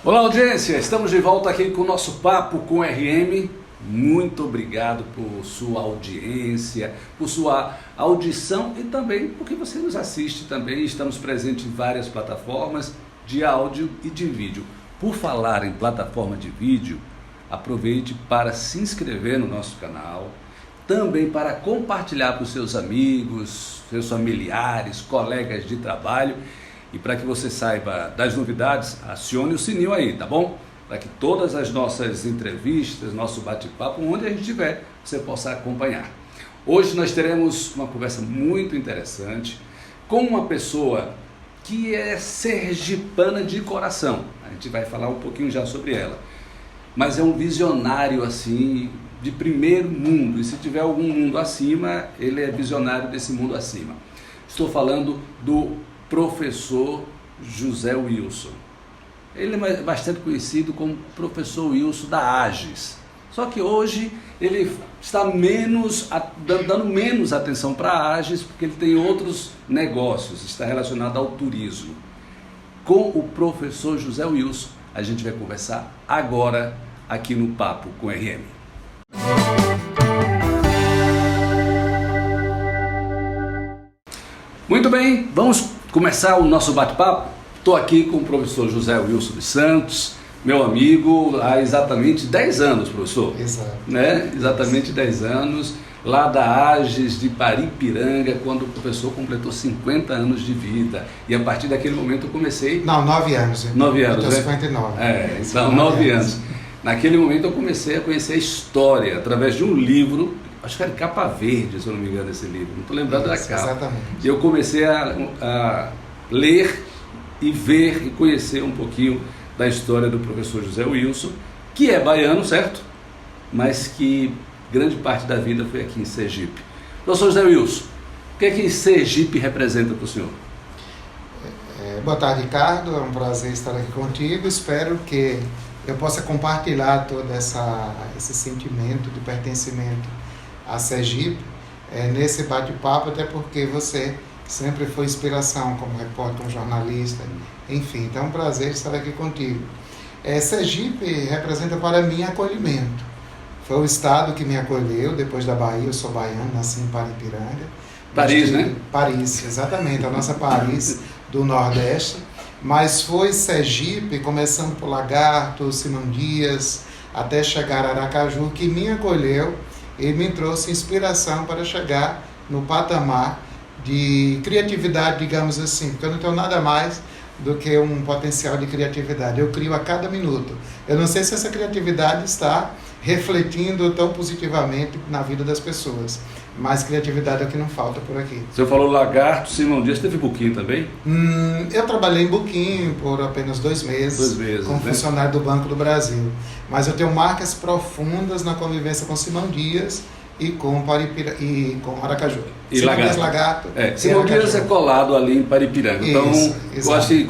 Olá, audiência! Estamos de volta aqui com o nosso Papo com RM. Muito obrigado por sua audiência, por sua audição e também porque você nos assiste também. Estamos presentes em várias plataformas de áudio e de vídeo. Por falar em plataforma de vídeo, aproveite para se inscrever no nosso canal, também para compartilhar com seus amigos, seus familiares, colegas de trabalho. E para que você saiba das novidades, acione o sininho aí, tá bom? Para que todas as nossas entrevistas, nosso bate-papo, onde a gente estiver, você possa acompanhar. Hoje nós teremos uma conversa muito interessante com uma pessoa que é sergipana de coração. A gente vai falar um pouquinho já sobre ela. Mas é um visionário assim, de primeiro mundo. E se tiver algum mundo acima, ele é visionário desse mundo acima. Estou falando do professor José Wilson. Ele é bastante conhecido como professor Wilson da AGES. Só que hoje ele está dando menos atenção para a AGES, porque ele tem outros negócios, está relacionado ao turismo. Com o professor José Wilson, a gente vai conversar agora aqui no Papo com RM. Muito bem, vamos começar o nosso bate-papo. Estou aqui com o professor José Wilson dos Santos, meu amigo, há exatamente 10 anos, professor. Exato. Né? Exatamente 10 anos, lá da AGES de Paripiranga, quando o professor completou 50 anos de vida. E a partir daquele momento eu comecei... Não, 9 anos. 9 anos, né? 59. Então 9 anos. Naquele momento eu comecei a conhecer a história, através de um livro, acho que era capa verde, se eu não me engano, esse livro. Não estou lembrando da capa. Exatamente. E eu comecei a ler e ver e conhecer um pouquinho da história do professor José Wilson, que é baiano, certo? Mas que grande parte da vida foi aqui em Sergipe. Professor José Wilson, o que Sergipe representa para o senhor? Boa tarde, Ricardo. É um prazer estar aqui contigo. Espero que eu possa compartilhar todo esse sentimento de pertencimento a Sergipe nesse bate-papo, até porque você sempre foi inspiração como repórter, como jornalista, enfim. Então é um prazer estar aqui contigo. Sergipe representa para mim acolhimento. Foi o estado que me acolheu depois da Bahia. Eu sou baiano, nasci em Paripiranga. Paris, né? Paris, exatamente, a nossa Paris do Nordeste. Mas foi Sergipe, começando por Lagarto, Simão Dias, até chegar a Aracaju, que me acolheu e me trouxe inspiração para chegar no patamar de criatividade, digamos assim, porque eu não tenho nada mais do que um potencial de criatividade. Eu crio a cada minuto. Eu não sei se essa criatividade está refletindo tão positivamente na vida das pessoas, mas criatividade é o que não falta por aqui. Você falou Lagarto, Simão Dias, teve Buquim também? Eu trabalhei em Buquim por apenas 2 meses, como funcionário do Banco do Brasil, mas eu tenho marcas profundas na convivência com Simão Dias e com Aracaju. E Simão Lagarto. Dias, Lagarto. Simão Dias é colado ali em Paripiranga. Então, eu acho que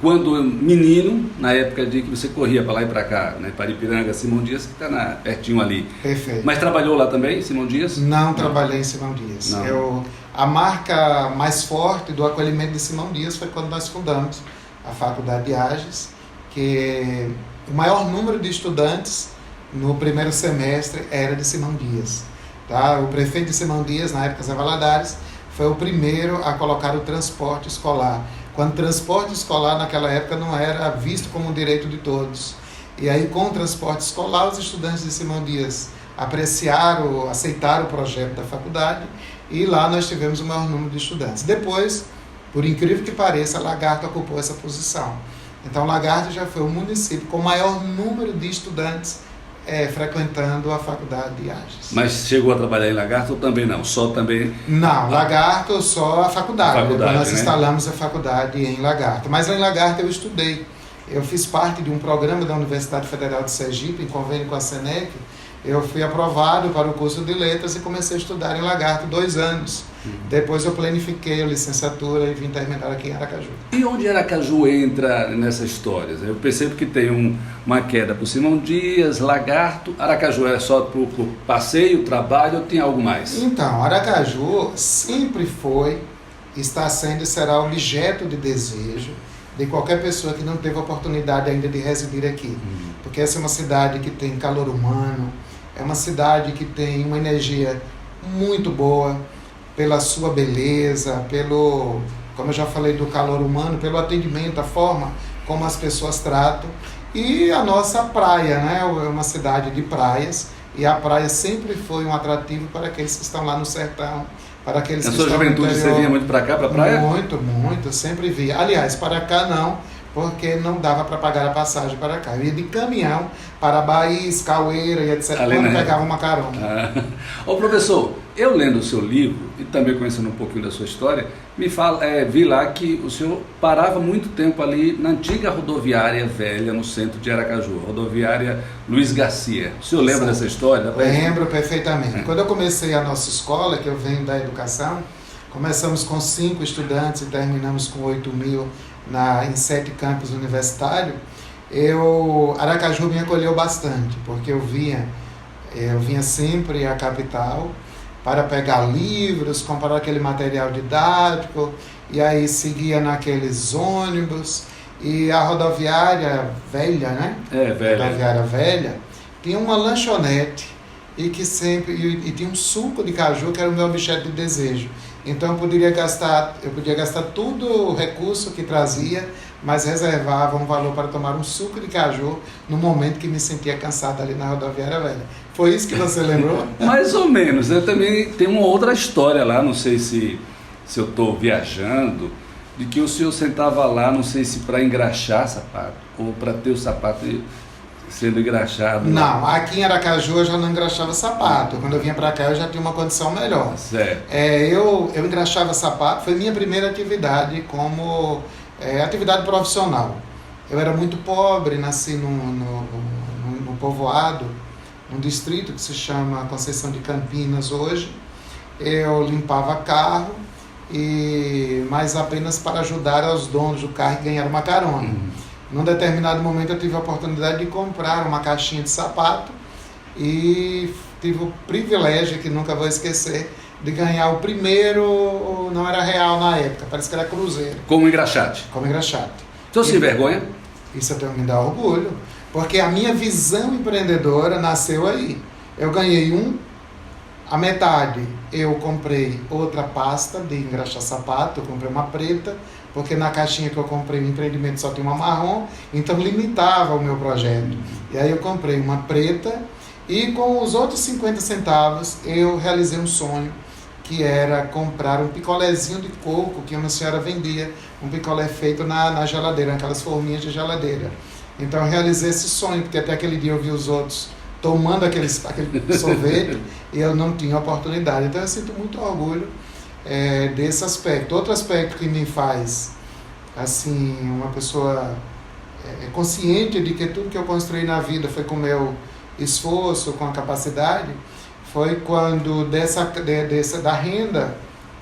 quando menino, na época de que você corria para lá e para cá, né? Paripiranga, Simão Dias, que está pertinho ali. Perfeito. Mas trabalhou lá também, Simão Dias? Não trabalhei em Simão Dias. A marca mais forte do acolhimento de Simão Dias foi quando nós fundamos a Faculdade de AGES, que o maior número de estudantes no primeiro semestre era de Simão Dias. Tá? O prefeito de Simão Dias, na época Zé Valadares, foi o primeiro a colocar o transporte escolar. Quando o transporte escolar naquela época não era visto como um direito de todos. E aí com o transporte escolar os estudantes de Simão Dias aceitaram o projeto da faculdade e lá nós tivemos o maior número de estudantes. Depois, por incrível que pareça, Lagarto ocupou essa posição. Então Lagarto já foi o município com o maior número de estudantes frequentando a faculdade de AGES. Mas chegou a trabalhar em Lagarto ou também não? Só também... Não, Lagarto só a faculdade. Nós né? instalamos a faculdade em Lagarto. Mas lá em Lagarto eu estudei. Eu fiz parte de um programa da Universidade Federal de Sergipe, em convênio com a SENEC. Eu fui aprovado para o curso de letras e comecei a estudar em Lagarto 2 anos. Depois eu planifiquei a licenciatura e vim terminar aqui em Aracaju. E onde Aracaju entra nessa história? Eu percebo que tem uma queda por Simão Dias, Lagarto. Aracaju é só por passeio, trabalho ou tem algo mais? Então, Aracaju sempre foi, está sendo e será objeto de desejo de qualquer pessoa que não teve a oportunidade ainda de residir aqui. Porque essa é uma cidade que tem calor humano, é uma cidade que tem uma energia muito boa, pela sua beleza, pelo, como eu já falei, do calor humano, pelo atendimento, a forma como as pessoas tratam. E a nossa praia, né? É uma cidade de praias, e a praia sempre foi um atrativo para aqueles que estão lá no sertão, para aqueles que estão no interior. Na sua juventude você vinha muito para cá, para a praia? Muito, muito, sempre via. Aliás, para cá não, porque não dava para pagar a passagem para cá. Eu ia de caminhão para Baís, Caueira e etc. Quando pegava uma carona. Ô professor, eu lendo o seu livro e também conhecendo um pouquinho da sua história, vi lá que o senhor parava muito tempo ali na antiga rodoviária velha no centro de Aracaju, rodoviária Luiz Garcia. O senhor lembra dessa história? Lembro perfeitamente. Quando eu comecei a nossa escola, que eu venho da educação, começamos com 5 estudantes e terminamos com 8.000 em 7 campos universitários. Aracaju me acolheu bastante, porque eu vinha sempre à capital para pegar livros, comprar aquele material didático, e aí seguia naqueles ônibus. E a rodoviária velha, né? Velha. Rodoviária velha, tinha uma lanchonete e tinha um suco de caju que era o meu objeto de desejo. Então eu podia gastar todo o recurso que trazia, mas reservava um valor para tomar um suco de caju no momento que me sentia cansado ali na rodoviária velha. Foi isso que você lembrou? Mais ou menos. Eu também tenho uma outra história lá, não sei se eu estou viajando, de que o senhor sentava lá, não sei se para engraxar sapato ou para ter o sapato sendo engraxado. Não, aqui em Aracaju eu já não engraxava sapato. Quando eu vinha para cá eu já tinha uma condição melhor. Certo. Eu engraxava sapato, foi minha primeira atividade como atividade profissional. Eu era muito pobre, nasci no povoado, num distrito que se chama Conceição de Campinas hoje. Eu limpava carro, mas apenas para ajudar aos donos do carro e ganhar uma carona. Num determinado momento eu tive a oportunidade de comprar uma caixinha de sapato e tive o privilégio, que nunca vou esquecer, de ganhar o primeiro, não era real na época, parece que era cruzeiro. Como engraxate? Como engraxate. O senhor se envergonha? Isso me dá orgulho, porque a minha visão empreendedora nasceu aí. Eu ganhei a metade eu comprei outra pasta de engraxar sapato, eu comprei uma preta, porque na caixinha que eu comprei o empreendimento só tinha uma marrom, então limitava o meu projeto. E aí eu comprei uma preta e com os outros 50 centavos eu realizei um sonho, que era comprar um picolézinho de coco que uma senhora vendia, um picolé feito na geladeira, aquelas forminhas de geladeira. Então eu realizei esse sonho, porque até aquele dia eu vi os outros tomando aquele sorvete e eu não tinha oportunidade. Então eu sinto muito orgulho desse aspecto. Outro aspecto que me faz assim, uma pessoa consciente de que tudo que eu construí na vida foi com o meu esforço, com a capacidade, foi quando da renda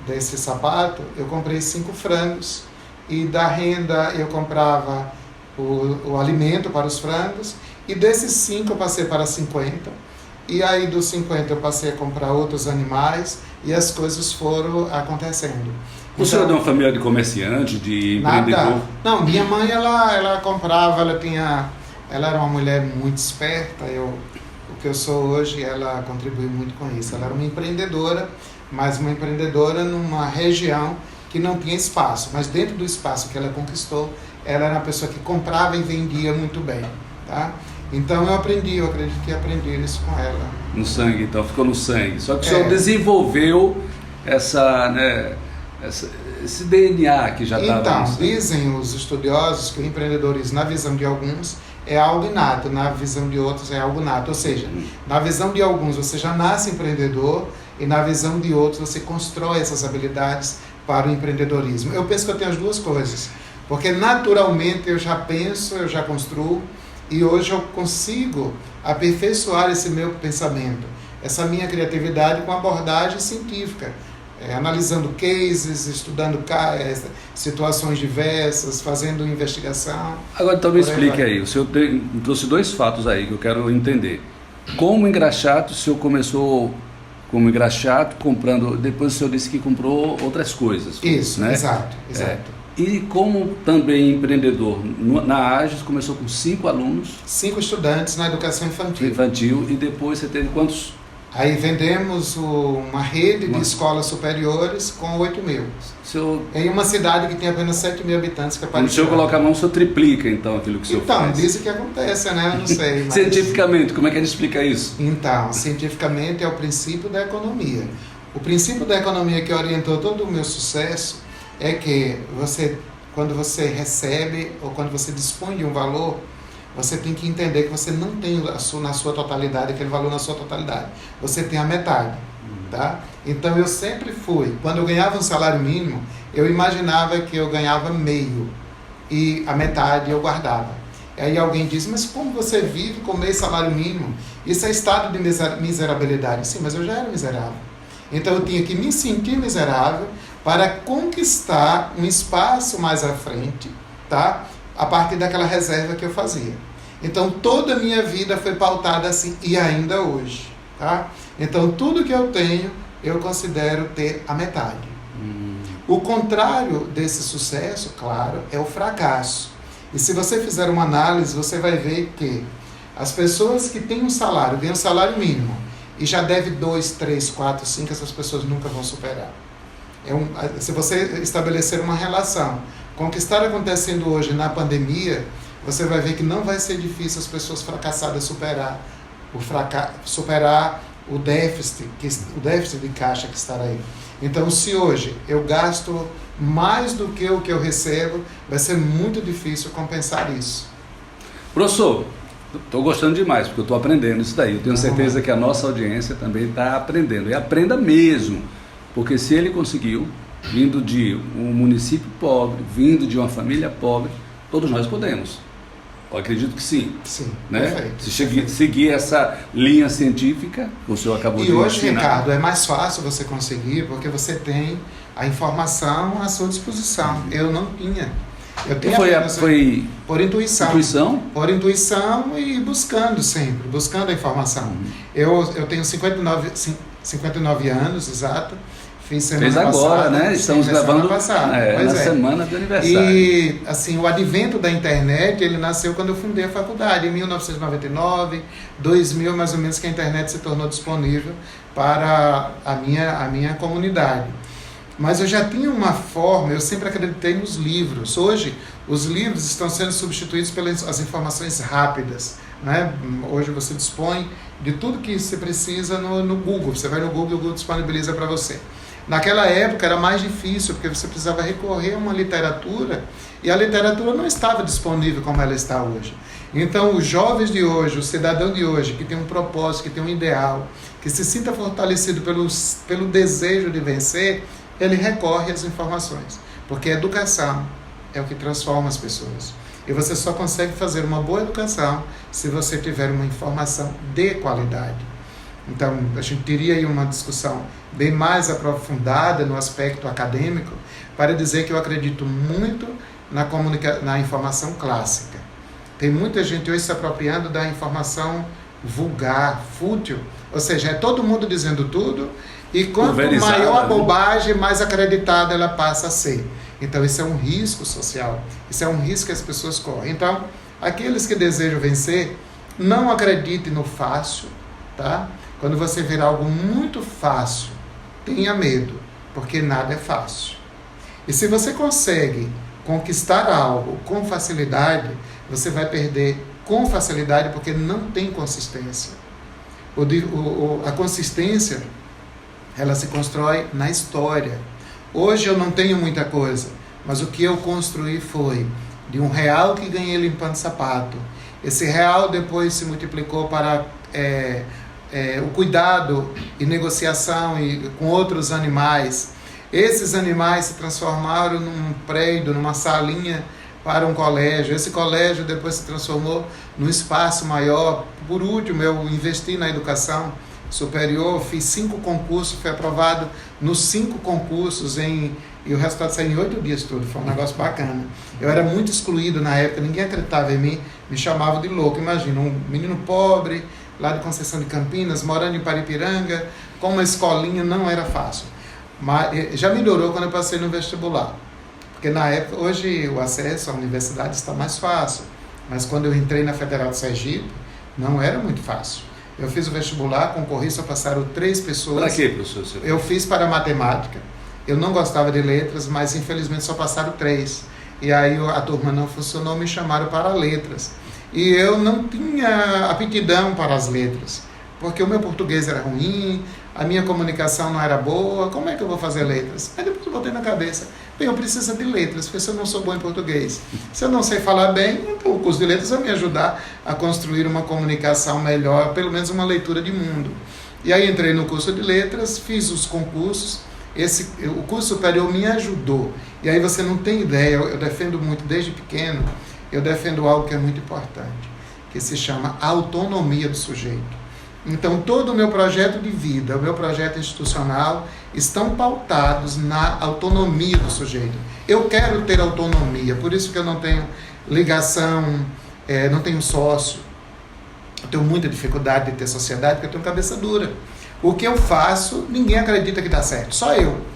desse sapato eu comprei 5 frangos, e da renda eu comprava o alimento para os frangos, e desses 5 eu passei para 50, e aí dos 50 eu passei a comprar outros animais, e as coisas foram acontecendo. O senhor é de uma família de comerciante, de empreendedor? Nada. Não, minha mãe ela comprava, ela era uma mulher muito esperta, o que eu sou hoje, ela contribuiu muito com isso. Ela era uma empreendedora, mas uma empreendedora numa região que não tinha espaço, mas dentro do espaço que ela conquistou, ela era uma pessoa que comprava e vendia muito bem, tá? Então eu acredito que aprendi isso com ela. No sangue, então, ficou no sangue. Só que o senhor desenvolveu esse DNA que já estava no sangue. Então, dizem os estudiosos que o empreendedorismo, na visão de alguns, é algo inato, na visão de outros é algo nato. Ou seja, na visão de alguns você já nasce empreendedor, e na visão de outros você constrói essas habilidades para o empreendedorismo. Eu penso que eu tenho as duas coisas, porque naturalmente eu já penso, eu já construo, e hoje eu consigo aperfeiçoar esse meu pensamento, essa minha criatividade com abordagem científica, analisando cases, estudando situações diversas, fazendo investigação. Agora então me explique aí, o senhor trouxe 2 fatos aí que eu quero entender. Como engraxato, o senhor começou como engraxato, comprando, depois o senhor disse que comprou outras coisas. Isso, né? exato. E como também empreendedor, na Ages começou com 5 alunos. 5 estudantes na educação infantil. E depois você teve quantos? Aí vendemos uma rede de escolas superiores com 8.000. Em uma cidade que tem apenas 7.000 habitantes. Que é quando o senhor coloca a mão, o senhor triplica então aquilo que o senhor faz. Então, diz que acontece, né? Eu não sei. Mas... Cientificamente, como é que a gente explica isso? Então, cientificamente é o princípio da economia. O princípio da economia que orientou todo o meu sucesso é que quando você recebe ou quando você dispõe de um valor, você tem que entender que você não tem na sua totalidade, aquele valor na sua totalidade. Você tem a metade, tá? Então eu sempre fui, quando eu ganhava um salário mínimo, eu imaginava que eu ganhava meio e a metade eu guardava. Aí alguém diz, mas como você vive com meio salário mínimo? Isso é estado de miserabilidade. Sim, mas eu já era miserável. Então eu tinha que me sentir miserável para conquistar um espaço mais à frente, tá? A partir daquela reserva que eu fazia. Então toda a minha vida foi pautada assim, e ainda hoje, tá? Então tudo que eu tenho, eu considero ter a metade. O contrário desse sucesso, claro, é o fracasso. E se você fizer uma análise, você vai ver que as pessoas que têm um salário, ganham um salário mínimo, e já deve 2, 3, 4, 5, essas pessoas nunca vão superar. Se você estabelecer uma relação com o que está acontecendo hoje na pandemia, você vai ver que não vai ser difícil as pessoas fracassadas superar o déficit de caixa que estará aí. Então, se hoje eu gasto mais do que o que eu recebo, vai ser muito difícil compensar isso. Professor, estou gostando demais, porque eu estou aprendendo isso daí. Eu tenho certeza que a nossa audiência também está aprendendo. E aprenda mesmo, porque se ele conseguiu, vindo de um município pobre, vindo de uma família pobre, todos nós podemos. Eu acredito que sim. Sim, né? Perfeito. Se seguir essa linha científica, o senhor acabou de ensinar. E hoje, ensinar. Ricardo, é mais fácil você conseguir, porque você tem a informação à sua disposição. Eu não tinha. Eu tenho foi por intuição. Intuição? Por intuição e buscando sempre, buscando a informação. Eu tenho 59 anos, exato. Fiz semana agora, passada, né? Estamos gravando na semana do aniversário. E, assim, o advento da internet, ele nasceu quando eu fundei a faculdade, em 1999, 2000, mais ou menos, que a internet se tornou disponível para a minha comunidade. Mas eu já tinha uma forma, eu sempre acreditei nos livros. Hoje, os livros estão sendo substituídos pelas informações rápidas, né? Hoje você dispõe de tudo que você precisa no Google. Você vai no Google e o Google disponibiliza para você. Naquela época era mais difícil, porque você precisava recorrer a uma literatura, e a literatura não estava disponível como ela está hoje. Então, os jovens de hoje, o cidadão de hoje, que tem um propósito, que tem um ideal, que se sinta fortalecido pelo desejo de vencer, ele recorre às informações, porque a educação é o que transforma as pessoas. E você só consegue fazer uma boa educação se você tiver uma informação de qualidade. Então, a gente teria aí uma discussão bem mais aprofundada no aspecto acadêmico, para dizer que eu acredito muito na informação clássica. Tem muita gente hoje se apropriando da informação vulgar, fútil, ou seja, é todo mundo dizendo tudo, e quanto maior a bobagem, mais acreditada ela passa a ser. Então, isso é um risco social, isso é um risco que as pessoas correm. Então, aqueles que desejam vencer, não acreditem no fácil, tá? Quando você ver algo muito fácil, tenha medo, porque nada é fácil. E se você consegue conquistar algo com facilidade, você vai perder com facilidade, porque não tem consistência. A consistência, ela se constrói na história. Hoje eu não tenho muita coisa, mas o que eu construí foi de R$1 que ganhei limpando sapato. Esse R$1 depois se multiplicou para o cuidado e negociação com outros animais. Esses animais se transformaram num prédio, numa salinha para um colégio. Esse colégio depois se transformou num espaço maior. Por último, eu investi na educação superior, fiz 5 concursos, fui aprovado nos 5 concursos e o resultado saiu em 8 dias tudo, foi um negócio bacana. Eu era muito excluído na época, ninguém acreditava em mim, me chamava de louco. Imagina, um menino pobre, lá de Conceição de Campinas, morando em Paripiranga, com uma escolinha, não era fácil. Mas já melhorou quando eu passei no vestibular. Porque na época, hoje o acesso à universidade está mais fácil, mas quando eu entrei na Federal de Sergipe, não era muito fácil. Eu fiz o vestibular, concorri, só passaram 3 pessoas. Para quê, professor? Eu fiz para matemática. Eu não gostava de letras, mas infelizmente só passaram 3. E aí a turma não funcionou, me chamaram para letras. E eu não tinha aptidão para as letras, porque o meu português era ruim, a minha comunicação não era boa, como é que eu vou fazer letras? Aí depois eu botei na cabeça, bem, eu preciso de letras, porque se eu não sou bom em português, se eu não sei falar bem, então o curso de letras vai me ajudar a construir uma comunicação melhor, pelo menos uma leitura de mundo. E aí entrei no curso de letras, fiz os concursos, o curso superior me ajudou. E aí você não tem ideia, eu defendo muito desde pequeno, eu defendo algo que é muito importante, que se chama autonomia do sujeito. Então, todo o meu projeto de vida, o meu projeto institucional, estão pautados na autonomia do sujeito. Eu quero ter autonomia, por isso que eu não tenho ligação, não tenho sócio. Eu tenho muita dificuldade de ter sociedade, porque eu tenho cabeça dura. O que eu faço, ninguém acredita que dá certo, só eu.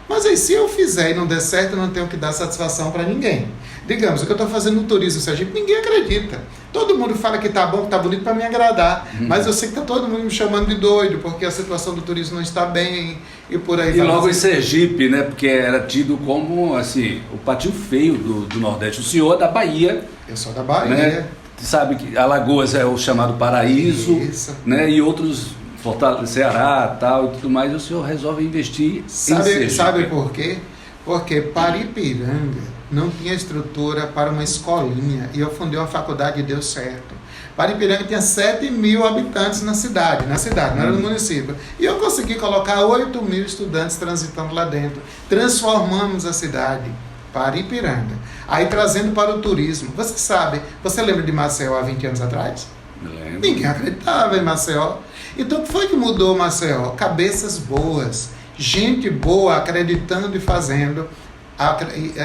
Mas aí, se eu fizer e não der certo, eu não tenho que dar satisfação para ninguém. Digamos, o que eu estou fazendo no turismo em Sergipe, ninguém acredita. Todo mundo fala que está bom, que está bonito para me agradar. Mas eu sei que está todo mundo me chamando de doido, porque a situação do turismo não está bem e por aí vai. E logo em Sergipe, né? Porque era tido como, assim, o patinho feio do Nordeste. O senhor é da Bahia. Eu sou da Bahia. Né? Sabe que Alagoas é o chamado paraíso. Isso. Né? E outros... Fortaleza, Ceará, tal e tudo mais, o senhor resolve investir em Sergipe. Sabe por quê? Porque Paripiranga não tinha estrutura para uma escolinha e eu fundei uma faculdade e deu certo. Paripiranga tinha 7.000 habitantes na cidade, não era no município. E eu consegui colocar 8.000 estudantes transitando lá dentro. Transformamos a cidade, Paripiranga. Aí trazendo para o turismo. Você lembra de Maceió há 20 anos atrás? Me lembro. Ninguém acreditava em Maceió. Então, o que foi que mudou Maceió? Cabeças boas, gente boa acreditando e fazendo,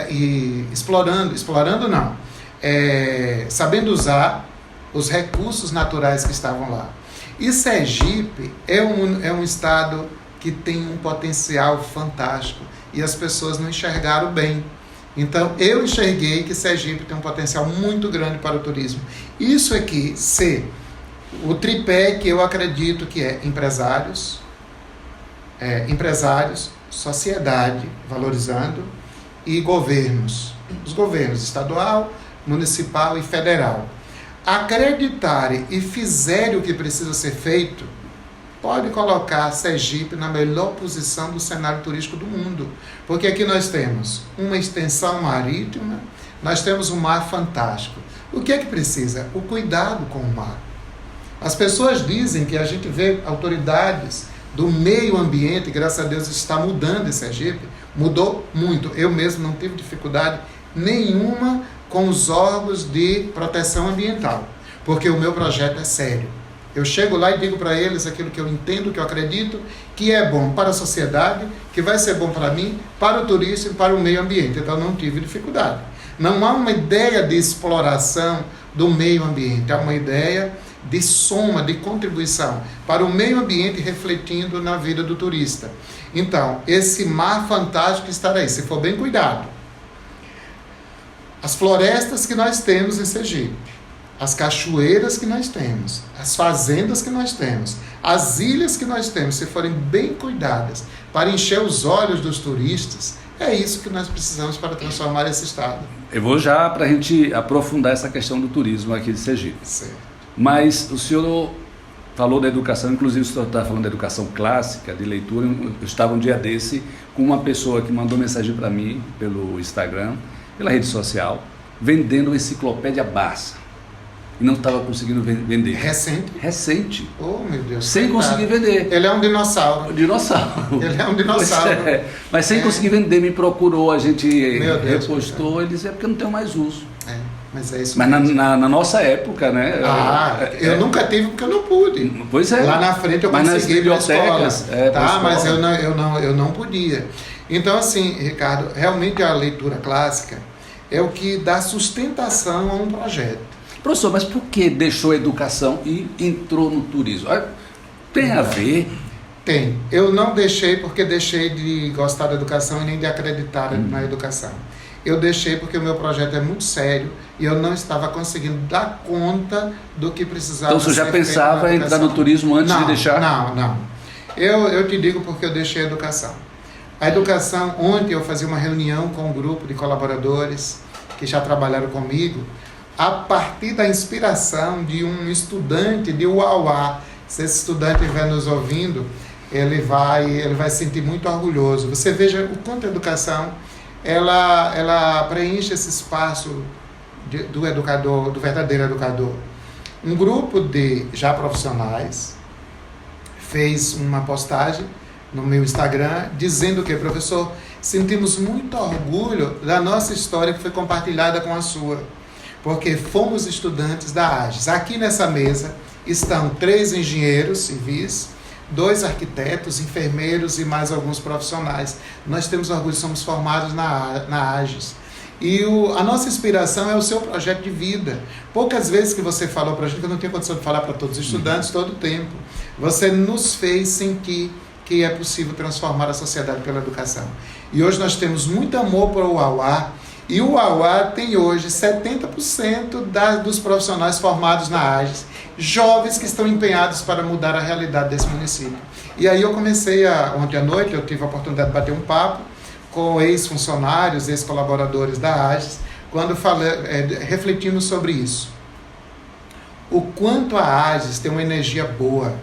e explorando não, sabendo usar os recursos naturais que estavam lá. E Sergipe é um estado que tem um potencial fantástico e as pessoas não enxergaram bem. Então, eu enxerguei que Sergipe tem um potencial muito grande para o turismo. Isso aqui, o tripé que eu acredito que é empresários, sociedade valorizando e governos. Os governos estadual, municipal e federal. Acreditarem e fizerem o que precisa ser feito, pode colocar Sergipe na melhor posição do cenário turístico do mundo. Porque aqui nós temos uma extensão marítima, nós temos um mar fantástico. O que é que precisa? O cuidado com o mar. As pessoas dizem que a gente vê autoridades do meio ambiente, graças a Deus está mudando em Sergipe, mudou muito. Eu mesmo não tive dificuldade nenhuma com os órgãos de proteção ambiental, porque o meu projeto é sério. Eu chego lá e digo para eles aquilo que eu entendo, que eu acredito, que é bom para a sociedade, que vai ser bom para mim, para o turista e para o meio ambiente. Então não tive dificuldade. Não há uma ideia de exploração do meio ambiente, há uma ideia de soma, de contribuição para o meio ambiente refletindo na vida do turista. Então, esse mar fantástico estará aí, se for bem cuidado. As florestas que nós temos em Sergipe, as cachoeiras que nós temos, as fazendas que nós temos, as ilhas que nós temos, se forem bem cuidadas, para encher os olhos dos turistas, é isso que nós precisamos para transformar esse estado. Eu vou já para a gente aprofundar essa questão do turismo aqui de Sergipe. Certo. Mas o senhor falou da educação, inclusive o senhor está falando da educação clássica, de leitura. Eu estava um dia desse com uma pessoa que mandou mensagem para mim pelo Instagram, pela rede social, vendendo uma enciclopédia Barça. E não estava conseguindo vender. Recente? Recente. Oh, meu Deus. Sem conseguir vender. Ele é um dinossauro. Dinossauro. Ele é um dinossauro. Mas sem conseguir vender, me procurou, a gente repostou, ele disse, é porque eu não tenho mais uso. Mas é isso. Mas na nossa época, né? Eu nunca tive porque eu não pude. Pois é. Lá na frente eu consegui ir para a escola. Mas eu não podia. Então, assim, Ricardo, realmente a leitura clássica é o que dá sustentação a um projeto. Professor, mas por que deixou a educação e entrou no turismo? Tem a ver? Tem. Eu não deixei porque deixei de gostar da educação e nem de acreditar na educação. eu deixei porque o meu projeto é muito sério e eu não estava conseguindo dar conta do que precisava. Então você já pensava em entrar no turismo antes de deixar? Não. Eu te digo porque eu deixei a educação. A educação, ontem eu fazia uma reunião com um grupo de colaboradores que já trabalharam comigo, a partir da inspiração de um estudante de Uauá. Se esse estudante estiver nos ouvindo, ele vai se sentir muito orgulhoso. Você veja o quanto a educação ela preenche esse espaço do educador, do verdadeiro educador. Um grupo de já profissionais fez uma postagem no meu Instagram dizendo que, professor, sentimos muito orgulho da nossa história que foi compartilhada com a sua, porque fomos estudantes da AGES. Aqui nessa mesa estão 3 engenheiros civis, 2 arquitetos, enfermeiros e mais alguns profissionais. Nós temos orgulho, somos formados na AGES. E a nossa inspiração é o seu projeto de vida. Poucas vezes que você falou para a gente, que eu não tenho condição de falar para todos os estudantes todo o tempo, você nos fez sentir que é possível transformar a sociedade pela educação. E hoje nós temos muito amor para o Uauá, e o Uauá tem hoje 70% dos profissionais formados na AGES, jovens que estão empenhados para mudar a realidade desse município. E aí eu comecei, ontem à noite, eu tive a oportunidade de bater um papo com ex-funcionários, ex-colaboradores da AGES, quando refletimos sobre isso. O quanto a AGES tem uma energia boa.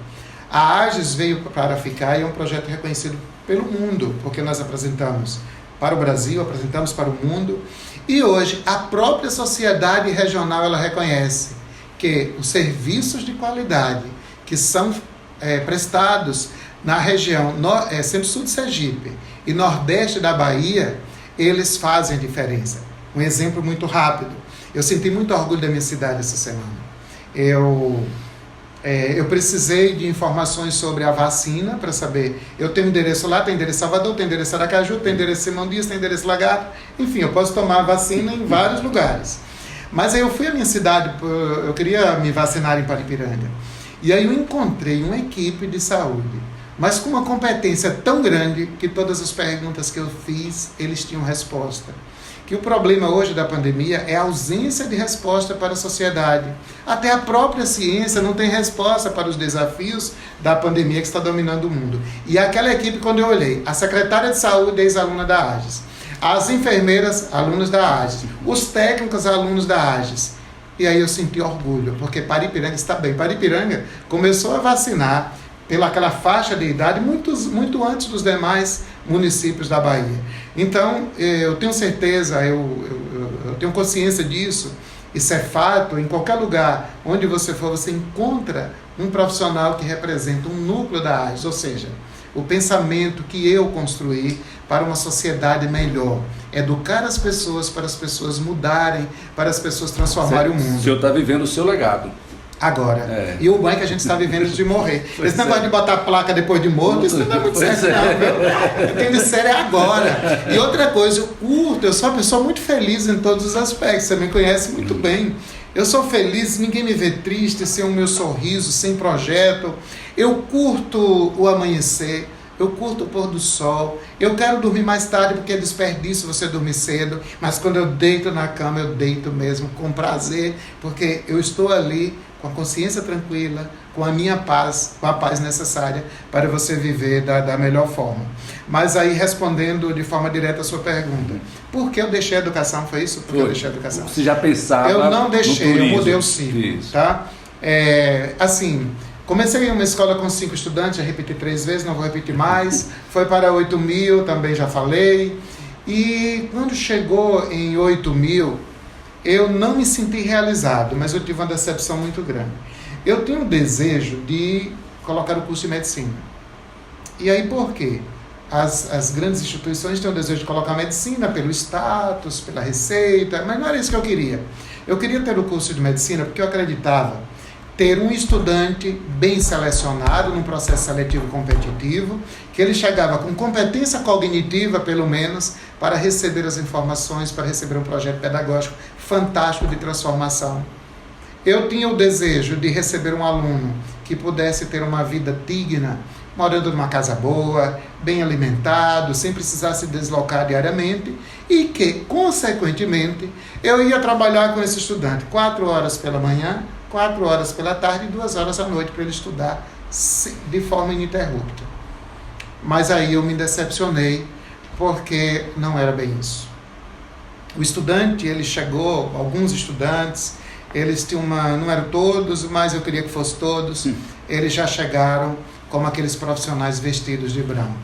A AGES veio para ficar e é um projeto reconhecido pelo mundo, porque nós apresentamos para o Brasil, apresentamos para o mundo, e hoje a própria sociedade regional ela reconhece que os serviços de qualidade que são prestados na região centro-sul de Sergipe e nordeste da Bahia, eles fazem a diferença. Um exemplo muito rápido. Eu senti muito orgulho da minha cidade essa semana. Eu precisei de informações sobre a vacina para saber. Eu tenho endereço lá, tem endereço em Salvador, tem endereço em Aracaju, tem endereço em Simão Dias, tem endereço em Lagarto. Enfim, eu posso tomar a vacina em vários lugares. Mas aí eu fui à minha cidade, eu queria me vacinar em Paripiranga. E aí eu encontrei uma equipe de saúde, mas com uma competência tão grande que todas as perguntas que eu fiz, eles tinham resposta. Que o problema hoje da pandemia é a ausência de resposta para a sociedade. Até a própria ciência não tem resposta para os desafios da pandemia que está dominando o mundo. E aquela equipe, quando eu olhei, a secretária de saúde, ex-aluna da AGES, as enfermeiras, alunos da AGES, os técnicos, alunos da AGES. E aí eu senti orgulho, porque Paripiranga está bem. Paripiranga começou a vacinar pelaquela faixa de idade muito antes dos demais municípios da Bahia. Então, eu tenho certeza, eu tenho consciência disso, isso é fato. Em qualquer lugar onde você for, você encontra um profissional que representa um núcleo da AGES, ou seja, o pensamento que eu construí para uma sociedade melhor. Educar as pessoas para as pessoas mudarem, para as pessoas transformarem o mundo. O senhor está vivendo o seu legado. Agora. E o bom é que a gente está vivendo de morrer. Esse negócio de botar placa depois de morto, isso não é muito certo, não. Tem de ser agora. E outra coisa, eu sou uma pessoa muito feliz em todos os aspectos. Você me conhece muito bem. Eu sou feliz, ninguém me vê triste, sem o meu sorriso, sem projeto. Eu curto o amanhecer, eu curto o pôr do sol. Eu quero dormir mais tarde porque é desperdício você dormir cedo. Mas quando eu deito na cama, eu deito mesmo com prazer, porque eu estou ali com a consciência tranquila, com a minha paz, com a paz necessária para você viver da melhor forma. Mas aí, respondendo de forma direta a sua pergunta, por que eu deixei a educação? Foi isso? Por que eu deixei a educação? Você já pensava? Eu não deixei, eu mudei o ciclo. Tá? Assim, comecei em uma escola com 5 estudantes, já repeti 3 vezes, não vou repetir mais. Foi para 8.000, também já falei. E quando chegou em 8.000, eu não me senti realizado, mas eu tive uma decepção muito grande. Eu tenho um desejo de colocar o curso de medicina. E aí por quê? As grandes instituições têm o desejo de colocar medicina pelo status, pela receita, mas não era isso que eu queria. Eu queria ter o curso de medicina porque eu acreditava ter um estudante bem selecionado num processo seletivo competitivo, que ele chegava com competência cognitiva, pelo menos, para receber as informações, para receber um projeto pedagógico fantástico de transformação. Eu tinha o desejo de receber um aluno que pudesse ter uma vida digna, morando numa casa boa, bem alimentado, sem precisar se deslocar diariamente, e que, consequentemente, eu ia trabalhar com esse estudante 4 horas pela manhã, 4 horas pela tarde e 2 horas à noite para ele estudar de forma ininterrupta. Mas aí eu me decepcionei, porque não era bem isso. O estudante, ele chegou, alguns estudantes, eles tinham não eram todos, mas eu queria que fossem todos, eles já chegaram como aqueles profissionais vestidos de branco.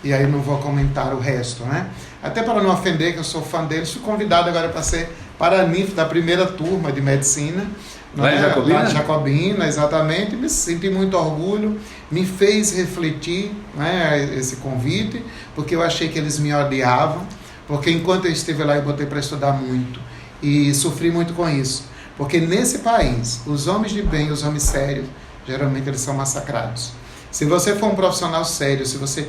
E aí não vou comentar o resto, né? Até para não ofender, que eu sou fã deles, fui convidado agora para ser paraninfo da primeira turma de medicina. Lá em Jacobina? Lá em Jacobina, exatamente. Me senti muito orgulho, me fez refletir, né, esse convite, porque eu achei que eles me odiavam, porque enquanto eu estive lá eu botei para estudar muito e sofri muito com isso. Porque nesse país, os homens de bem, os homens sérios, geralmente eles são massacrados. Se você for um profissional sério, se você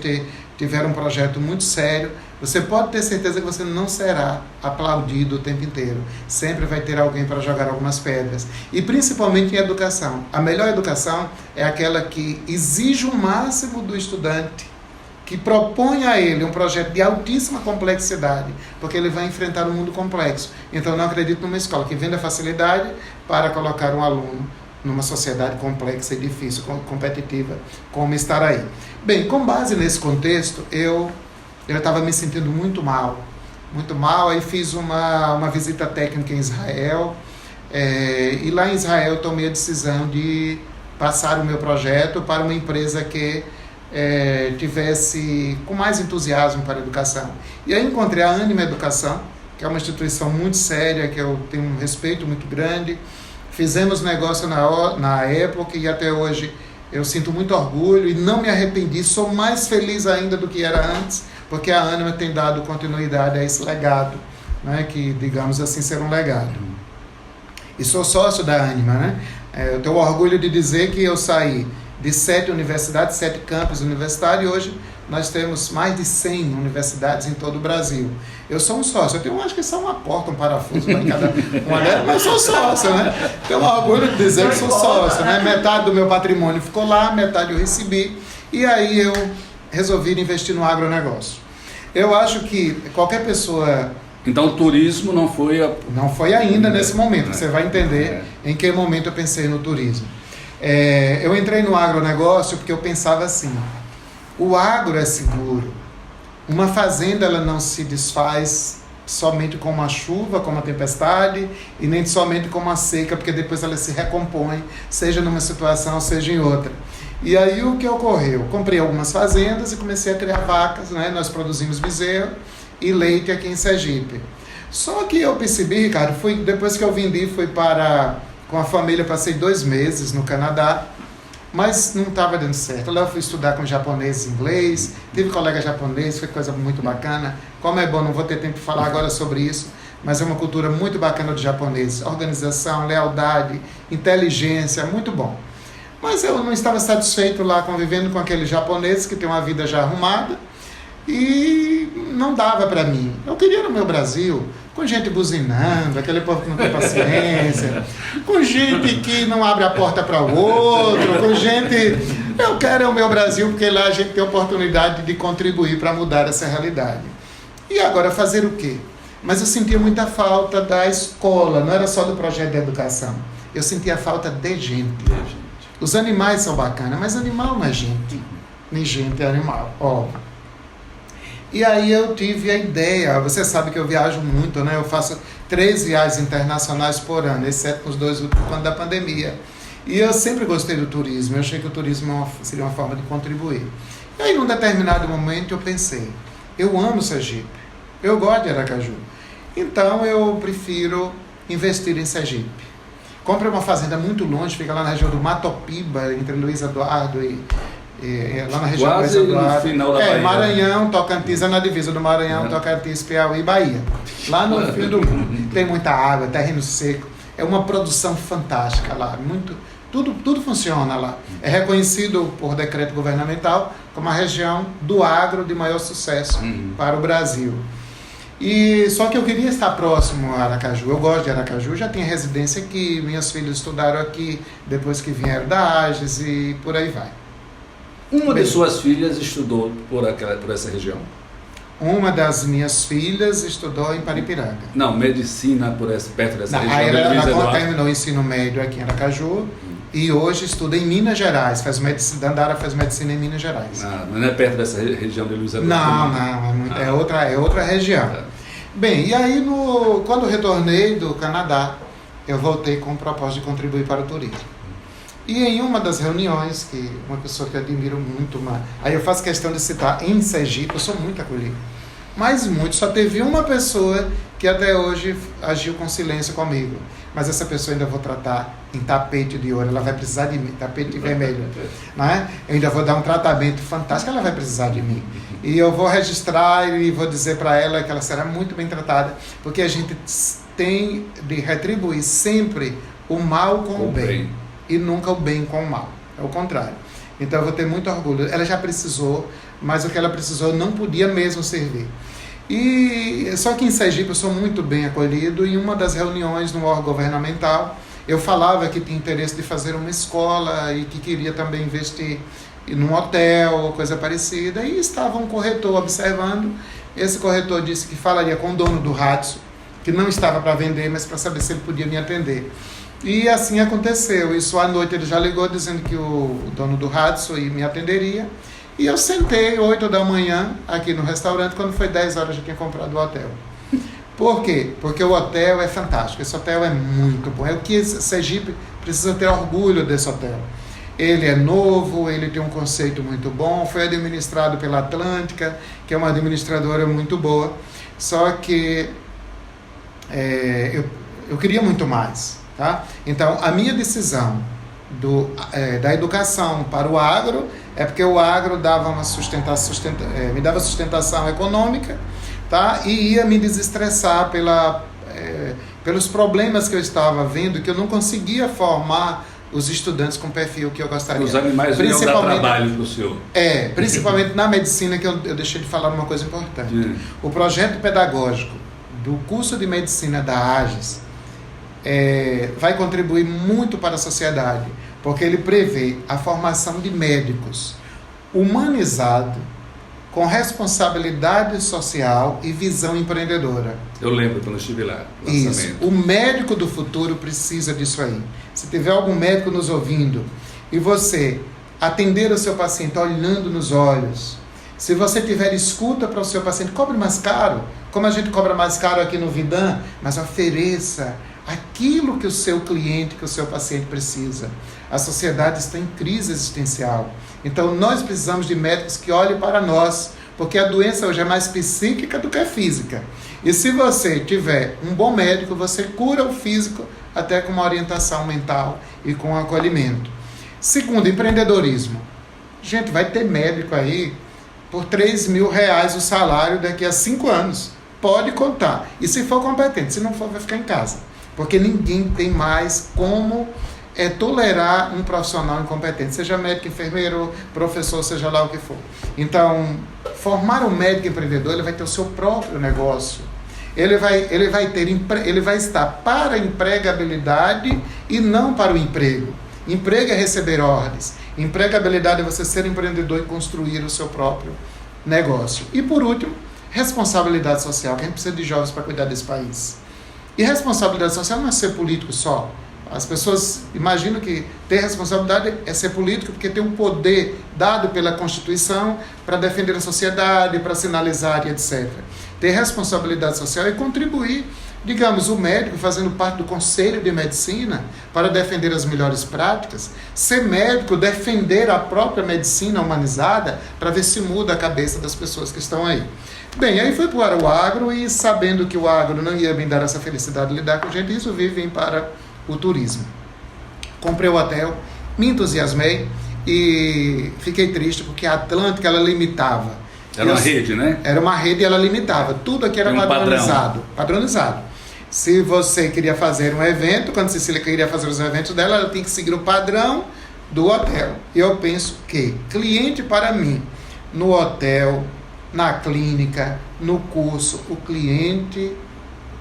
tiver um projeto muito sério, você pode ter certeza que você não será aplaudido o tempo inteiro. Sempre vai ter alguém para jogar algumas pedras. E principalmente em educação. A melhor educação é aquela que exige o máximo do estudante, que propõe a ele um projeto de altíssima complexidade, porque ele vai enfrentar um mundo complexo. Então eu não acredito numa escola que venda facilidade para colocar um aluno numa sociedade complexa e difícil, competitiva, como estar aí. Bem, com base nesse contexto, eu estava me sentindo muito mal, aí fiz uma visita técnica em Israel, e lá em Israel tomei a decisão de passar o meu projeto para uma empresa que tivesse com mais entusiasmo para a educação. E aí encontrei a Ânima Educação, que é uma instituição muito séria, que eu tenho um respeito muito grande. Fizemos negócio na época e até hoje eu sinto muito orgulho e não me arrependi, sou mais feliz ainda do que era antes, porque a Ânima tem dado continuidade a esse legado, né, que, digamos assim, ser um legado. E sou sócio da Ânima, né? Eu tenho orgulho de dizer que eu saí de 7 universidades, 7 campos universitários, e hoje nós temos mais de 100 universidades em todo o Brasil. Eu sou um sócio, eu tenho, acho que só uma porta, um parafuso lá em cada uma delas, mas eu sou sócio, né? Tenho orgulho de dizer que sou sócio, né? Metade do meu patrimônio ficou lá, metade eu recebi, e aí eu resolvi investir no agronegócio. Eu acho que qualquer pessoa... Então o turismo não foi... Não foi ainda nesse momento, você vai entender em que momento eu pensei no turismo. Eu entrei no agronegócio porque eu pensava assim, o agro é seguro, uma fazenda ela não se desfaz somente com uma chuva, com uma tempestade, e nem somente com uma seca, porque depois ela se recompõe, seja numa situação, seja em outra. E aí o que ocorreu? Comprei algumas fazendas e comecei a criar vacas, né? Nós produzimos bezerro e leite aqui em Sergipe. Só que eu percebi, Ricardo, depois que eu vendi, fui com a família, passei 2 meses no Canadá, mas não estava dando certo. Lá eu fui estudar com japonês e inglês, tive colega japonês, foi coisa muito bacana. Como é bom, não vou ter tempo de falar agora sobre isso, mas é uma cultura muito bacana do japonês. Organização, lealdade, inteligência, muito bom. Mas eu não estava satisfeito lá convivendo com aqueles japoneses que têm uma vida já arrumada e não dava para mim. Eu queria no meu Brasil, com gente buzinando, aquele povo que não tem paciência, com gente que não abre a porta para o outro, com gente... Eu quero o meu Brasil porque lá a gente tem a oportunidade de contribuir para mudar essa realidade. E agora fazer o quê? Mas eu sentia muita falta da escola, não era só do projeto de educação. Eu sentia falta de gente. Os animais são bacanas, mas animal não é gente. Nem gente é animal, óbvio. E aí eu tive a ideia, você sabe que eu viajo muito, né? Eu faço 3 viagens internacionais por ano, exceto os 2 últimos quando da pandemia. E eu sempre gostei do turismo, eu achei que o turismo seria uma forma de contribuir. E aí num determinado momento eu pensei, eu amo Sergipe, eu gosto de Aracaju, então eu prefiro investir em Sergipe. Comprei uma fazenda muito longe, fica lá na região do Matopiba, entre Luiz Eduardo e lá na região quase do no final da Bahia. Maranhão, Tocantins, é na divisa do Maranhão, Tocantins, Piauí e Bahia. Lá no fim do mundo. Tem muita água, terreno seco. É uma produção fantástica lá. Tudo funciona lá. É reconhecido por decreto governamental como a região do agro de maior sucesso para o Brasil. Só que eu queria estar próximo a Aracaju. Eu gosto de Aracaju, já tinha residência aqui, minhas filhas estudaram aqui, depois que vieram da AGES e por aí vai. Uma de suas filhas estudou por essa região? Uma das minhas filhas estudou em Paripiranga. Não, medicina perto dessa região. Ela terminou o ensino médio aqui em Aracaju e hoje estuda em Minas Gerais. Dandara faz medicina em Minas Gerais. Não é perto dessa região de Luiz Eduardo? Não. É outra região. Tá. Bem, e aí quando eu retornei do Canadá, eu voltei com o propósito de contribuir para o turismo. E em uma das reuniões, que uma pessoa que eu admiro muito, aí eu faço questão de citar, em Sergipe, eu sou muito acolhido, mas só teve uma pessoa que até hoje agiu com silêncio comigo, mas essa pessoa ainda vou tratar em tapete de ouro, ela vai precisar de mim, tapete vermelho, né? Eu ainda vou dar um tratamento fantástico, ela vai precisar de mim, e eu vou registrar e vou dizer para ela que ela será muito bem tratada, porque a gente tem de retribuir sempre o mal com o bem. E nunca o bem com o mal, é o contrário. Então eu vou ter muito orgulho. Ela já precisou, mas o que ela precisou não podia mesmo servir. E só que em Sergipe eu sou muito bem acolhido. Em uma das reuniões no órgão governamental, eu falava que tinha interesse de fazer uma escola e que queria também investir num hotel ou coisa parecida. E estava um corretor observando. Esse corretor disse que falaria com o dono do Ratso, que não estava para vender, mas para saber se ele podia me atender. E assim aconteceu. Isso à noite ele já ligou dizendo que o dono do Ratso me atenderia. E eu sentei 8 da manhã aqui no restaurante. Quando foi 10 horas eu já tinha comprado o hotel. Por quê? Porque o hotel é fantástico. Esse hotel é muito bom. É o que Sergipe precisa ter orgulho desse hotel. Ele é novo, ele tem um conceito muito bom. Foi administrado pela Atlântica, que é uma administradora muito boa. Só que eu queria muito mais. Tá? Então, a minha decisão da educação para o agro é porque o agro dava me dava sustentação econômica, tá? E ia me desestressar pelos problemas que eu estava vendo, que eu não conseguia formar os estudantes com o perfil que eu gostaria. Os animais iam dar trabalho para o senhor. Principalmente na medicina, que eu deixei de falar uma coisa importante. O projeto pedagógico do curso de medicina da AGES vai contribuir muito para a sociedade, porque ele prevê a formação de médicos humanizado, com responsabilidade social e visão empreendedora. Eu lembro quando eu estive lá. Isso. O médico do futuro precisa disso aí. Se tiver algum médico nos ouvindo e você atender o seu paciente olhando nos olhos, se você tiver escuta para o seu paciente, cobre mais caro, como a gente cobra mais caro aqui no Vidan, mas ofereça aquilo que o seu cliente, que o seu paciente precisa. A sociedade está em crise existencial. Então, nós precisamos de médicos que olhem para nós, porque a doença hoje é mais psíquica do que física. E se você tiver um bom médico, você cura o físico até com uma orientação mental e com acolhimento. Segundo, empreendedorismo. Gente, vai ter médico aí por R$3.000 o salário daqui a 5 anos. Pode contar. E se for competente, se não for, vai ficar em casa. Porque ninguém tem mais como tolerar um profissional incompetente, seja médico, enfermeiro, professor, seja lá o que for. Então, formar um médico empreendedor, ele vai ter o seu próprio negócio. Ele vai estar para a empregabilidade e não para o emprego. Emprego é receber ordens. Empregabilidade é você ser empreendedor e construir o seu próprio negócio. E por último, responsabilidade social, que a gente precisa de jovens para cuidar desse país. E responsabilidade social não é ser político só. As pessoas imaginam que ter responsabilidade é ser político porque tem um poder dado pela Constituição para defender a sociedade, para sinalizar e etc. Ter responsabilidade social é contribuir, digamos, o médico fazendo parte do Conselho de Medicina para defender as melhores práticas, ser médico, defender a própria medicina humanizada para ver se muda a cabeça das pessoas que estão aí. Bem, aí fui para o agro e sabendo que o agro não ia me dar essa felicidade de lidar com gente, resolvi vir para o turismo. Comprei o hotel, me entusiasmei e fiquei triste porque a Atlântica, ela limitava. Era uma rede, né? Era uma rede e ela limitava. Tudo aqui era padronizado. Se você queria fazer um evento, quando a Cecília queria fazer os eventos dela, ela tinha que seguir o padrão do hotel. E eu penso que cliente para mim, no hotel, na clínica, no curso, o cliente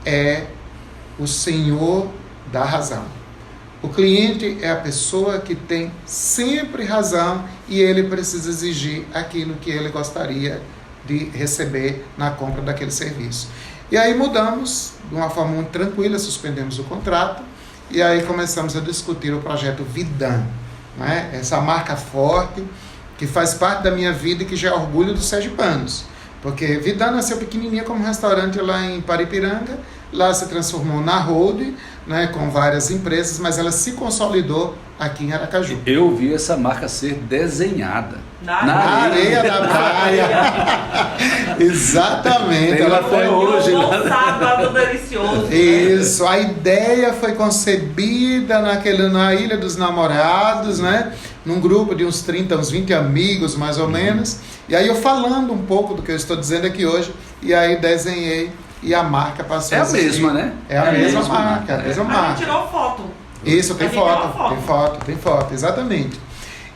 é o senhor da razão. O cliente é a pessoa que tem sempre razão e ele precisa exigir aquilo que ele gostaria de receber na compra daquele serviço. E aí mudamos, de uma forma muito tranquila, suspendemos o contrato e aí começamos a discutir o projeto Vidan, né? Essa marca forte que faz parte da minha vida e que já é orgulho dos sergipanos. Porque Vidan nasceu pequenininha como restaurante lá em Paripiranga, lá se transformou na Hold, né, com várias empresas, mas ela se consolidou aqui em Aracaju. Eu vi essa marca ser desenhada na areia da praia. Exatamente. Tem ela foi hoje. Sábado delicioso. Isso. A ideia foi concebida na Ilha dos Namorados, né? Num grupo de uns 30, uns 20 amigos, mais ou menos. E aí eu falando um pouco do que eu estou dizendo aqui hoje, e aí desenhei e a marca passou a existir. Mesma, né? É a mesma marca, a mesma marca. A gente tirou foto. Isso, tem foto, exatamente.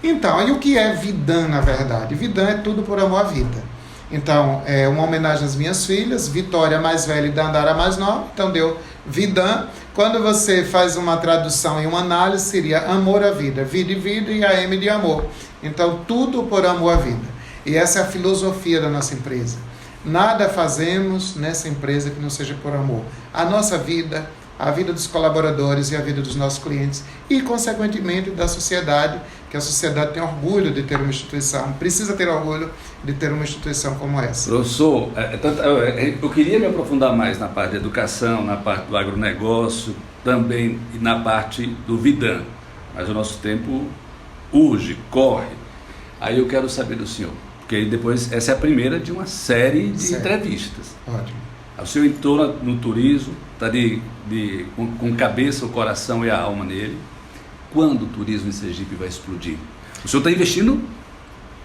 Então, e o que é Vidan, na verdade? Vidan é tudo por amor à vida. Então, é uma homenagem às minhas filhas, Vitória mais velha e Dandara mais nova, então deu Vidan. Quando você faz uma tradução e uma análise, seria amor à vida, vida e vida e a M de amor. Então, tudo por amor à vida. E essa é a filosofia da nossa empresa. Nada fazemos nessa empresa que não seja por amor. A nossa vida, a vida dos colaboradores e a vida dos nossos clientes e, consequentemente, da sociedade, que a sociedade tem orgulho de ter uma instituição, precisa ter orgulho de ter uma instituição como essa. Professor, eu queria me aprofundar mais na parte de educação, na parte do agronegócio, também e na parte do Vidan, mas o nosso tempo urge, corre. Aí eu quero saber do senhor, porque depois essa é a primeira de uma série de entrevistas. Ótimo. O senhor entrou no turismo, está com cabeça, o coração e a alma nele. Quando o turismo em Sergipe vai explodir? O senhor está investindo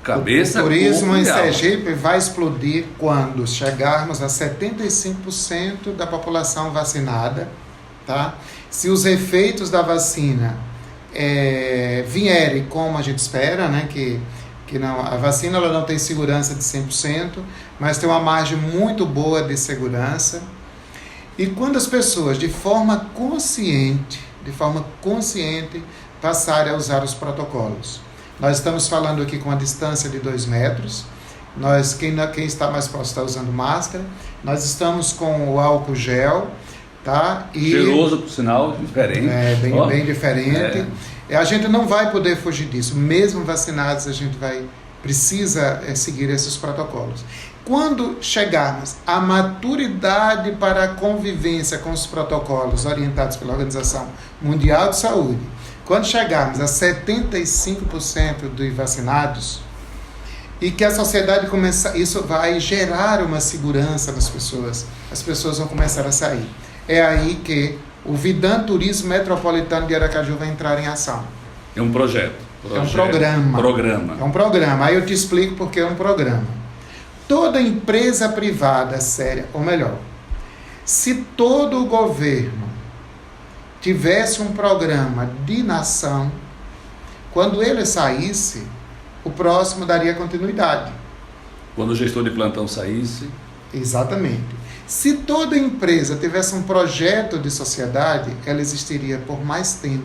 cabeça, o turismo em e alma. Sergipe vai explodir quando chegarmos a 75% da população vacinada, tá? Se os efeitos da vacina vierem como a gente espera, né? Que não, a vacina ela não tem segurança de 100%, mas tem uma margem muito boa de segurança. E quando as pessoas, de forma consciente, passarem a usar os protocolos. Nós estamos falando aqui com a distância de 2 metros, quem está mais próximo está usando máscara, nós estamos com o álcool gel, tá? Cheiroso, por sinal, diferente. Bem diferente. A gente não vai poder fugir disso. Mesmo vacinados, a gente precisa seguir esses protocolos. Quando chegarmos à maturidade para a convivência com os protocolos orientados pela Organização Mundial de Saúde, quando chegarmos a 75% dos vacinados, e que a sociedade começar, isso vai gerar uma segurança nas pessoas, as pessoas vão começar a sair. É aí que o Vidan Turismo Metropolitano de Aracaju vai entrar em ação. É um projeto. É um programa. É um programa. Aí eu te explico porque é um programa. Toda empresa privada séria, ou melhor, se todo o governo tivesse um programa de nação, quando ele saísse, o próximo daria continuidade. Quando o gestor de plantão saísse... Exatamente. Se toda empresa tivesse um projeto de sociedade, ela existiria por mais tempo.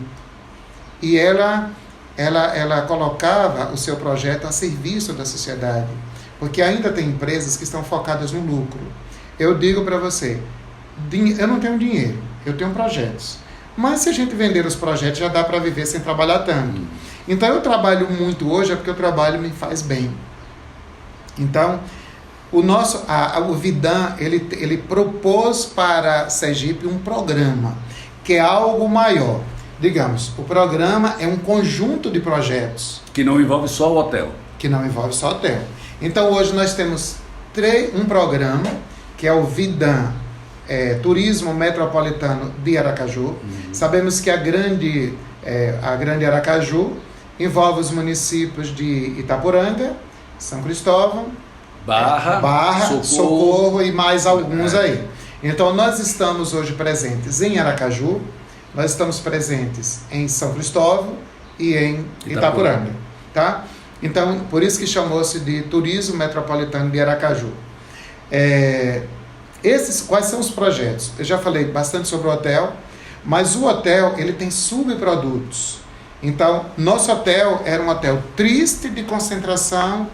E ela colocava o seu projeto a serviço da sociedade. Porque ainda tem empresas que estão focadas no lucro. Eu digo para você, eu não tenho dinheiro, eu tenho projetos. Mas se a gente vender os projetos, já dá para viver sem trabalhar tanto. Então eu trabalho muito hoje, é porque o trabalho me faz bem. Então... O Vidan, ele propôs para Sergipe um programa, que é algo maior. Digamos, o programa é um conjunto de projetos. Que não envolve só o hotel. Então, hoje nós temos um programa, que é o Vidan Turismo Metropolitano de Aracaju. Sabemos que a grande Aracaju envolve os municípios de Itaporanga, São Cristóvão, Barra, Socorro e mais alguns aí. Então, nós estamos hoje presentes em Aracaju, nós estamos presentes em São Cristóvão e em Itaporanga, tá? Então, por isso que chamou-se de Turismo Metropolitano de Aracaju. Quais são os projetos? Eu já falei bastante sobre o hotel. Mas o hotel, ele tem subprodutos. Então, nosso hotel era um hotel triste de concentração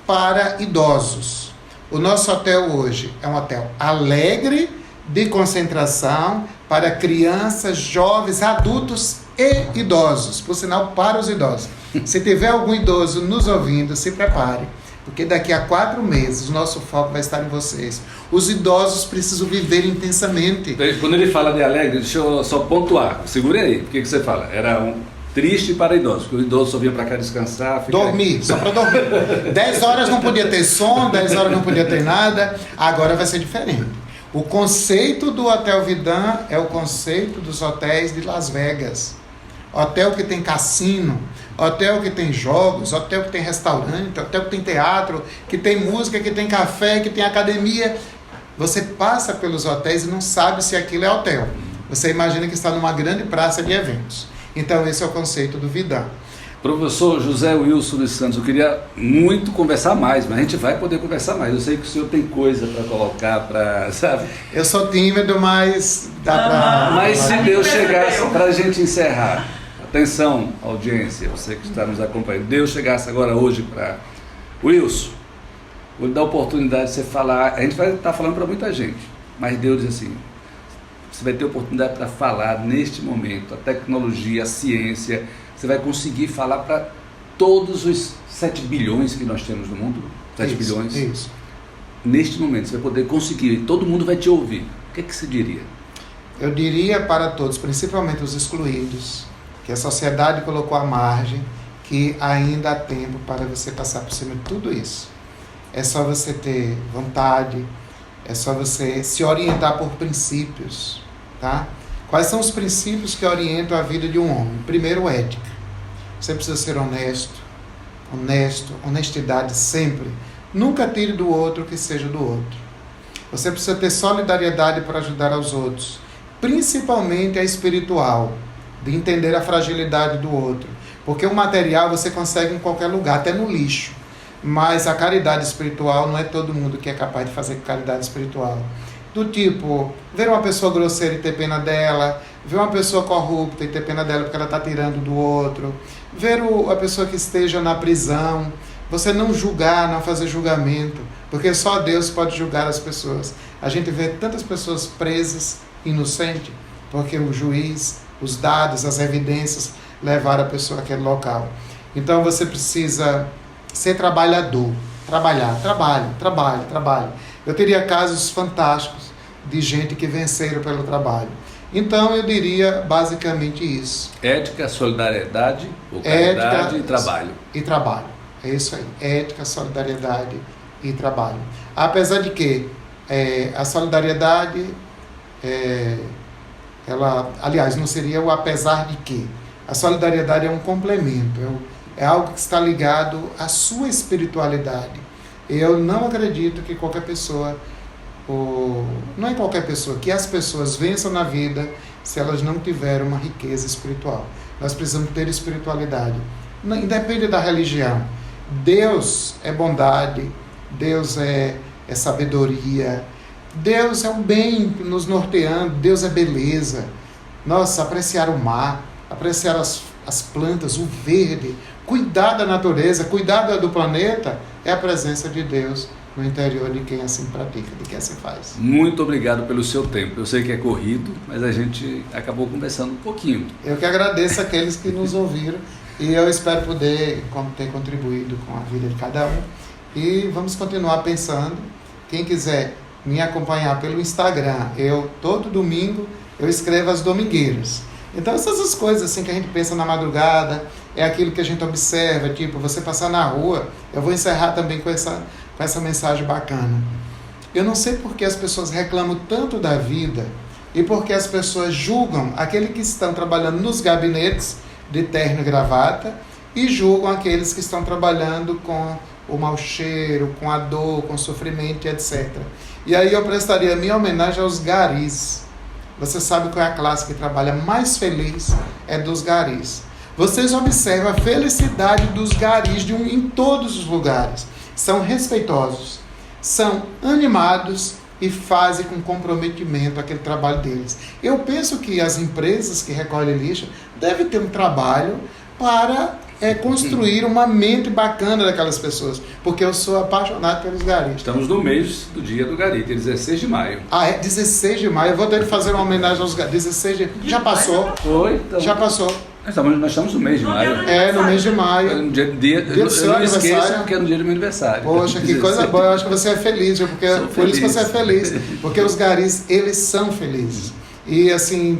para idosos. O nosso hotel hoje é um hotel alegre de concentração para crianças, jovens, adultos e idosos. Por sinal, para os idosos. Se tiver algum idoso nos ouvindo, se prepare. Porque daqui a 4 meses o nosso foco vai estar em vocês. Os idosos precisam viver intensamente. Quando ele fala de alegre, deixa eu só pontuar. Segure aí. O que você fala? Era triste para idosos, porque o idoso só vinha para cá descansar. Dormir, só para dormir. 10 horas não podia ter som, 10 horas não podia ter nada. Agora vai ser diferente. O conceito do Hotel Vidan é o conceito dos hotéis de Las Vegas. Hotel que tem cassino, hotel que tem jogos, hotel que tem restaurante, hotel que tem teatro, que tem música, que tem café, que tem academia. Você passa pelos hotéis e não sabe se aquilo é hotel. Você imagina que está numa grande praça de eventos. Então esse é o conceito do Vidan. Professor José Wilson dos Santos, eu queria muito conversar mais, mas a gente vai poder conversar mais. Eu sei que o senhor tem coisa para colocar, sabe? Eu sou tímido, mas dá para... Mas se Deus chegasse, para a gente encerrar, atenção, audiência, você que está nos acompanhando, Deus chegasse agora hoje para Wilson, vou lhe dar a oportunidade de você falar, a gente vai estar falando para muita gente, mas Deus diz assim, você vai ter oportunidade para falar neste momento, a tecnologia, a ciência, você vai conseguir falar para todos os 7 bilhões que nós temos no mundo, 7 bilhões, isso. Neste momento você vai poder conseguir, todo mundo vai te ouvir, o que você diria? Eu diria para todos, principalmente os excluídos, que a sociedade colocou à margem, que ainda há tempo para você passar por cima de tudo isso. É só você ter vontade, é só você se orientar por princípios, tá? Quais são os princípios que orientam a vida de um homem? Primeiro, ética. Você precisa ser honesto, honestidade sempre. Nunca tire do outro o que seja do outro. Você precisa ter solidariedade para ajudar aos outros, principalmente a espiritual, de entender a fragilidade do outro. Porque o material você consegue em qualquer lugar, até no lixo. Mas a caridade espiritual não é todo mundo que é capaz de fazer caridade espiritual. Do tipo, ver uma pessoa grosseira e ter pena dela, ver uma pessoa corrupta e ter pena dela porque ela está tirando do outro, ver a pessoa que esteja na prisão, você não julgar, não fazer julgamento, porque só Deus pode julgar as pessoas. A gente vê tantas pessoas presas, inocentes, porque o juiz, os dados, as evidências levaram a pessoa àquele local. Então você precisa ser trabalhador, trabalho. Eu teria casos fantásticos de gente que venceram pelo trabalho. Então eu diria basicamente isso. Ética, solidariedade, caridade e trabalho. E trabalho, é isso aí. Ética, solidariedade e trabalho. Apesar de que a solidariedade, ela, aliás, não seria o apesar de que. A solidariedade é um complemento, é algo que está ligado à sua espiritualidade. Eu não acredito que qualquer pessoa, não é qualquer pessoa, que as pessoas vençam na vida se elas não tiverem uma riqueza espiritual. Nós precisamos ter espiritualidade. Independe da religião. Deus é bondade, Deus é sabedoria, Deus é o bem nos norteando, Deus é beleza. Nossa, apreciar o mar, apreciar as plantas, o verde, cuidar da natureza, cuidar do planeta, é a presença de Deus no interior de quem assim pratica, de quem assim faz. Muito obrigado pelo seu tempo. Eu sei que é corrido, mas a gente acabou conversando um pouquinho. Eu que agradeço aqueles que nos ouviram e eu espero poder ter contribuído com a vida de cada um. E vamos continuar pensando. Quem quiser me acompanhar pelo Instagram, todo domingo eu escrevo as domingueiras. Então essas coisas assim que a gente pensa na madrugada, é aquilo que a gente observa, tipo, você passar na rua, eu vou encerrar também com essa mensagem bacana. Eu não sei por que as pessoas reclamam tanto da vida e por que as pessoas julgam aqueles que estão trabalhando nos gabinetes de terno e gravata e julgam aqueles que estão trabalhando com o mau cheiro, com a dor, com o sofrimento, etc. E aí eu prestaria minha homenagem aos garis. Você sabe qual é a classe que trabalha mais feliz? É dos garis. Vocês observam a felicidade dos garis em todos os lugares. São respeitosos, são animados e fazem com comprometimento aquele trabalho deles. Eu penso que as empresas que recolhem lixo devem ter um trabalho para construir uma mente bacana daquelas pessoas, porque eu sou apaixonado pelos garis. Estamos no mês do dia do gari, 16 de maio. Ah, é 16 de maio. Eu vou ter que fazer uma homenagem aos garis. 16 de... Já passou. Foi? Então... Já passou. Nós estamos no mês de maio. No mês de maio. No dia do seu aniversário. Esqueça, porque é no dia do meu aniversário. Poxa, que coisa boa. Eu acho que você é feliz, porque por isso que você é feliz. Porque os garis, eles são felizes. E assim,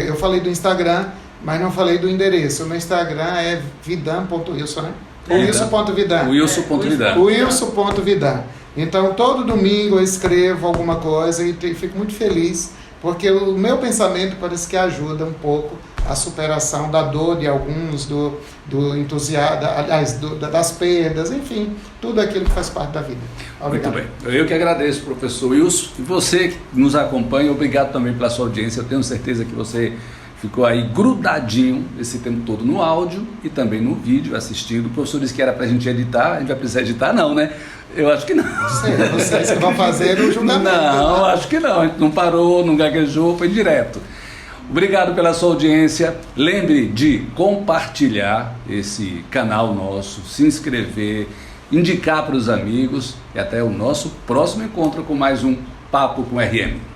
eu falei do Instagram, mas não falei do endereço. O meu Instagram é vidam.wilson, né? Wilson.vidam. Wilson.vidam. Wilson.vidam. Então, todo domingo eu escrevo alguma coisa e fico muito feliz, porque o meu pensamento parece que ajuda um pouco a superação da dor de alguns, do entusiasmo, aliás, das perdas, enfim, tudo aquilo que faz parte da vida. Obrigado. Muito bem. Eu que agradeço, professor Wilson. E você que nos acompanha, obrigado também pela sua audiência. Eu tenho certeza que você ficou aí grudadinho esse tempo todo no áudio e também no vídeo, assistindo. O professor disse que era pra gente editar, a gente vai precisar editar não, né? Eu acho que não. Vocês que vão fazer o julgamento. Não, acho que não. A gente não parou, não gaguejou, foi direto. Obrigado pela sua audiência. Lembre de compartilhar esse canal nosso, se inscrever, indicar para os amigos e até o nosso próximo encontro com mais um Papo com RM.